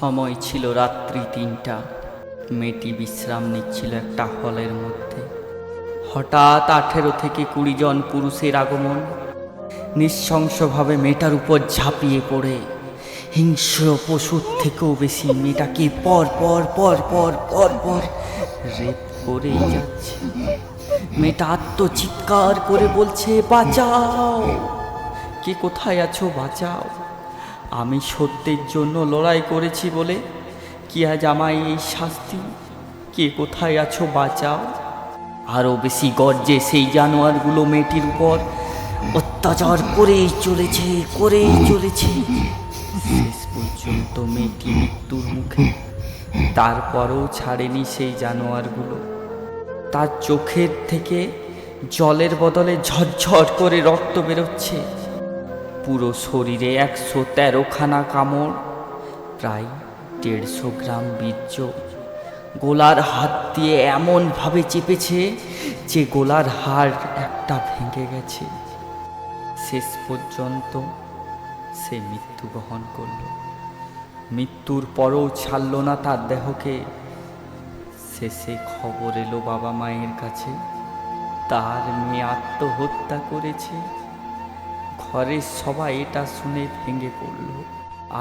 সময় ছিল রাত্রি ৩টা। মেয়েটি বিশ্রাম নিচ্ছিল একটা হলের মধ্যে। হঠাৎ ১৮ থেকে ২০ জন পুরুষের আগমন। নৃশংসভাবে মেয়েটার উপর ঝাঁপিয়ে পড়ে হিংস্র পশুর থেকেও বেশি মেয়েটাকে পর পর পর পর পর পর রেপ করেই যাচ্ছে। মেয়েটা আত্মচিৎকার করে বলছে, বাঁচাও, কে কোথায় আছো, বাঁচাও। আমি সত্যের জন্য লড়াই করেছি বলে কি আজ আমায় এই শাস্তি? কে কোথায় আছো, বাঁচাও। আরও বেশি গর্জে সেই জানোয়ারগুলো মেয়েটির উপর অত্যাচার করেই চলেছে। শেষ পর্যন্ত মেয়েটি মৃত্যুর মুখে। তারপরও ছাড়েনি সেই জানোয়ারগুলো। তার চোখের থেকে জলের বদলে ঝরঝর করে রক্ত বেরোচ্ছে। পুরো শরীরে ১১৩খানা কামড়, প্রায় ১৫০ গ্রাম বীর্য। গোলার হাত দিয়ে এমনভাবে চেপেছে যে গোলার হাড় একটা ভেঙে গেছে। শেষ পর্যন্ত সে মৃত্যুবরণ করল। মৃত্যুর পরও ছাড়ল না তার দেহকে। শেষে খবর এলো বাবা মায়ের কাছে, তার মেয়ে আত্মহত্যা করেছে। ঘরের সবাই এটা শুনে ভেঙে পড়ল।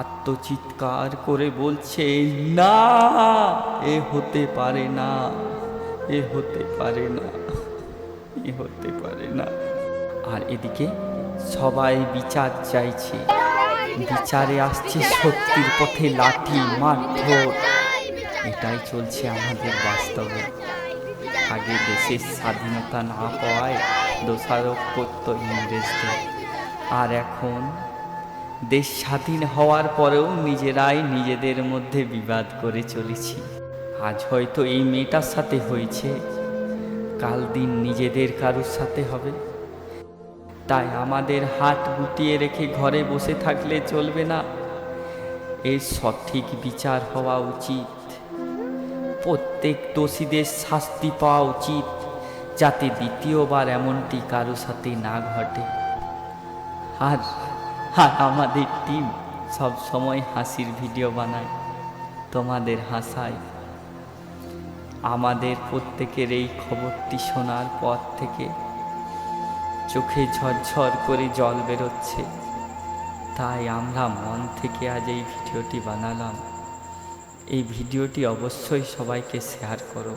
আত্মচিৎকার করে বলছে, না, এ হতে পারে না, এ হতে পারে না, এ হতে পারে না। আর এদিকে সবাই বিচার চাইছে। বিচারে আসছে সত্যির পথে লাঠি, মারধর। এটাই চলছে আমাদের বাস্তবে। আগে দেশের স্বাধীনতা না পাওয়ায় দোষারোপ করত ইংরেজদের, আর এখন দেশ স্বাধীন হওয়ার পরেও নিজেরাই নিজেদের মধ্যে বিবাদ করে চলেছি। আজ হয়তো এই মেয়েটার সাথে হয়েছে, কাল দিন নিজেদের কারোর সাথে হবে। তাই আমাদের হাত গুটিয়ে রেখে ঘরে বসে থাকলে চলবে না। এর সঠিক বিচার হওয়া উচিত। প্রত্যেক দোষীদের শাস্তি পাওয়া উচিত, যাতে দ্বিতীয়বার এমনটি কারো সাথে না ঘটে। আর আমাদের টিম সব সময় হাসির ভিডিও বানায়, তোমাদের হাসায়। আমাদের প্রত্যেকের এই খবরটি শোনার পর থেকে চোখে ঝরঝর করে জল বেরোচ্ছে। তাই আমরা মন থেকে আজ এই ভিডিওটি বানালাম। এই ভিডিওটি অবশ্যই সবাইকে শেয়ার করো।